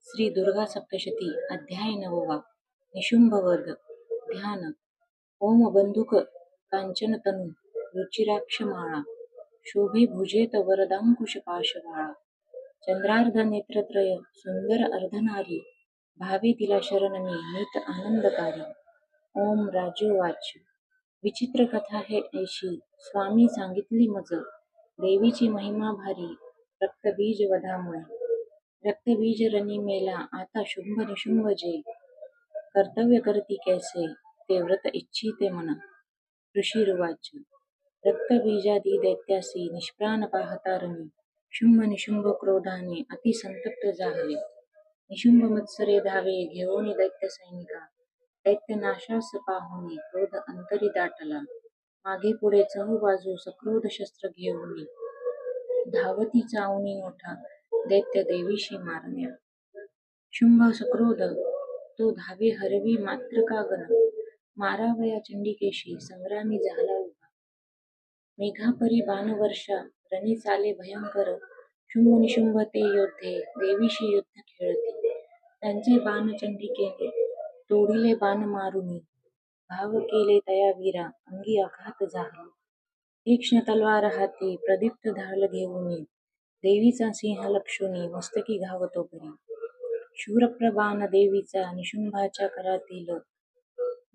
श्री दुर्गा सप्तशती अध्याय 9 निशुंभ वर्ग ध्यान ओम बंदुक कांचन तनु रुचिराक्ष माळा शोभे भुजेत वरदांकुश पाशवाळा चंद्रार्ध नेत्रत्रय सुंदर अर्धनारी भावे तिला शरण मी नीत आनंदकारी ओम राजोवाच विचित्र कथा हे ऐशी स्वामी सांगितली मज देवीची महिमा भारी रक्तबीज वधामुळे रक्तबीज रनी मेला आता शुंभ निशुंभ जे कर्तव्य करती कैसे ते व्रत इच्छिते मना ऋषीरुवाच रक्तबीजादी दैत्यासी निष्प्राण पाहता रणी शुंभ निशुंभ क्रोधाने अति संतप्त झाले निशुंभ मत्सरे धावे घेऊन दैत्य सैनिका दैत्य नाशास पाहुनी क्रोध अंतरी दाटला मागे पुढे चहूबाजू सक्रोध शस्त्र घेऊन धावती चावणी मोठा दैत्य देवीशी मारण्या शुंभ सक्रोध तो धावे हरवी मात्र का गण मारावया चंडिकेशी संग्रामी झाला उभा मेघापरी बाणवर्षा रणी चाले भयंकर शुंभ निशुंभ ते योद्धे देवीशी युद्ध खेळते त्यांचे बाण चंडिकेने तोडिले बाण मारुनी भाव केले तया वीरा अंगी आघात झाला तीक्ष्ण तलवार हाती प्रदीप्त ढाल घेऊन देवीचा सिंह लक्षुनी मस्तकी घावतो परी शूरप्रबाण देवीचा निशुंभाच्या करातील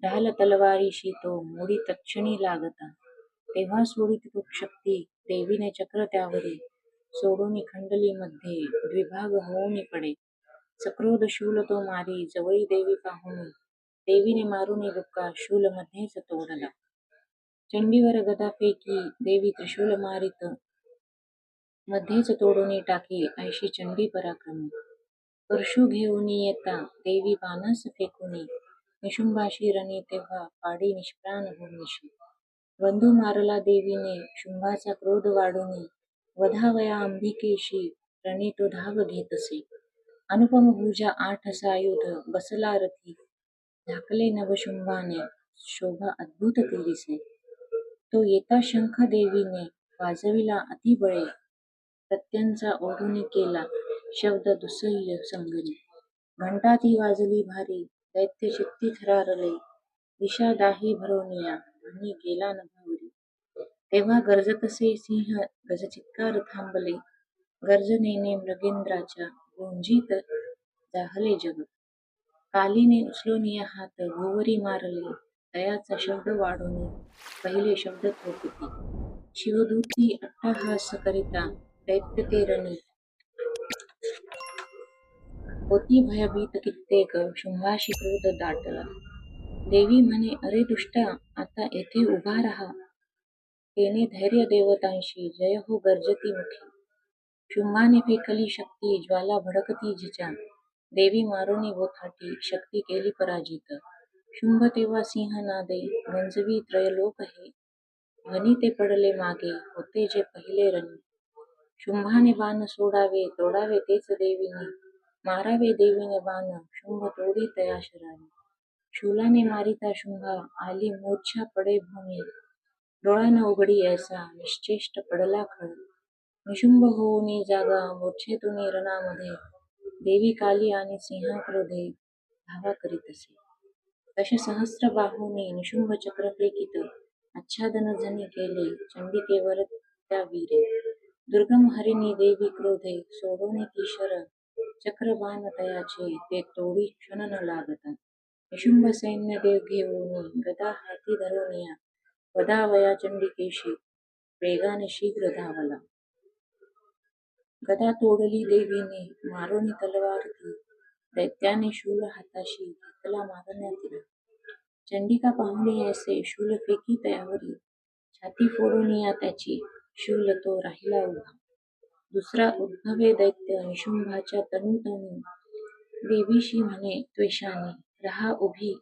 ढाल तलवारीशी तो मोडी तत्क्षणी लागता तेव्हा सोडित तो शक्ती देवीने चक्र त्यावरी सोडून खंडली मध्ये द्विभाग होऊन पडे सक्रोध शूल तो मारी जवळी देवी पाहून देवीने मारुनी बुक्का शूल मध्येच तोडला चंडीवर गदापैकी देवी त्रिशूल मारित मध्येच तोडून टाकी ऐशी चंडी पराक्रमी परशु घेऊन येता देवी बाणास फेकून निशुंभाशी रणी तेव्हा पाडी निष्प्राण भूमीशी बंधू मारला देवीने शुंभाचा क्रोध वाढून वधावया अंबिकेशी रणी तो धाव घेतसे अनुपम भुजा 8 सायुध बसला रथी झाकले नवशुंभाने शोभा अद्भुत तेरिसे तो येता शंख देवीने वाजविला अतिबळे प्रत्यांचा ओढून केला शब्द दुसह्य संगरी घंटा ती वाजली भारी दैत्य चित्ती थरारले दिशा दाही भरोनिया आणि गेला नभावरी तेव्हा गरजतसे सिंह गजचित्कार थांबले गर्जनेने मृगेंद्राच्या गुंजीत जाहले जग कालीने उचलून हात भोवरी मारले दयाचा शब्द वाढून पहिले शब्द थोपती शिवदूती अट्टहास करिता दैत्य ते रणी होती भयभीत कित्येक शुंभाशी क्रोध दाटला देवी म्हणे अरे दुष्टा आता येथे उभा राहा तेने धैर्य देवतांशी जय हो गर्जती मुखी शुंभाने फेकली शक्ती ज्वाला भडकती जिच्या देवी मारुनी बोथाटी शक्ती केली पराजित शुंभ तेव्हा सिंह नादे गंजवी त्रयलोक हे ध्वनी ते पडले मागे होते जे पहिले रणी शुंभाने बाण सोडावे तोडावे तेच देवीने मारावे देवीने बाण शुंभ तोडी तया शरावी शूलाने मारिता शुंभा आली मूर्छा पडे भूमी डोळ्यान उघडी ऐसा निश्चेष्ट पडला खळ निशुंभ होऊनी जागा मूर्छेतुनी रणामध्ये देवी काली आणि सिंह क्रोधे धावा करीत असे तसे सहस्र बाहूने निशुंभ चक्र फेकित आच्छादन जनी केले चंडिकेवर त्या वीरे दुर्गम हरिणी देवी क्रोधे सोडून ती शर चक्रबाण तयाचे ते तोडी क्षण न लागता निशुंभ सैन्य देव घेऊन गदा हाती धरोनिया वधावया चंडिकेशी वेगाने शीघ्र धावला गदा तोडली देवीने मारुनी तलवार ती दैत्याने शूल हाताशी घेतला मारण्या तिला चंडिका पाहुणी ऐसे शूल फेकी तयावरी छाती फोडून या त्याची शूल तो राहिला उभा दुसरा उद्भवे दैत्य निशुंभाच्या तनूतनी देवीशी म्हणे त्वेषाने रहा उभी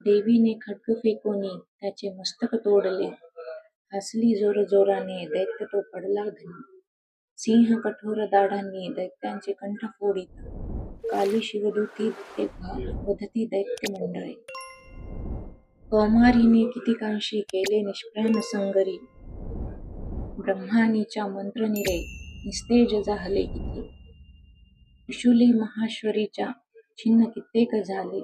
देवीने खड्ग फेकोनी त्याचे मस्तक तोडले हसली जोर जोराने दैत्य तो पडला धनी सिंह कठोर दाढांनी दैत्यांचे कंठ फोडीत काली शिवदूती तेव्हा वधती दैत्य मंडळे कौमारीने कितीकांशी केले निष्प्राण संगरी ब्रह्मानीच्या मंत्रनिरे निस्तेज जाहले किती त्रिशूली महाश्वरीच्या छिन्न कित्येक झाले,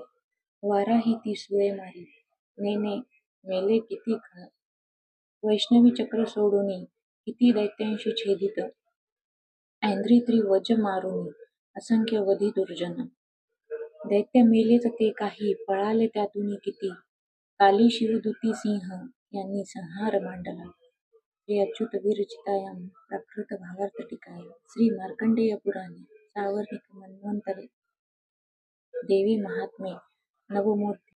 वाराही ती सुळे मारी, नेने मेले किती खळ. वैष्णवी चक्र सोडूनी किती दैत्यांशी छेदित, ऐंद्री त्रिवज मारुनी असंख्य वधी दुर्जन. दैत्य मेलेच ते काही, पळाले त्यातून किती, काली शिवदूती सिंह यांनी संहार मांडला. श्री अच्युत विरचितायां प्राकृत भावार्थ टीकायां श्री मार्कंडेय पुराणे सावर्णिक मन्वंतरे देवी महात्म्ये नवमोध्याय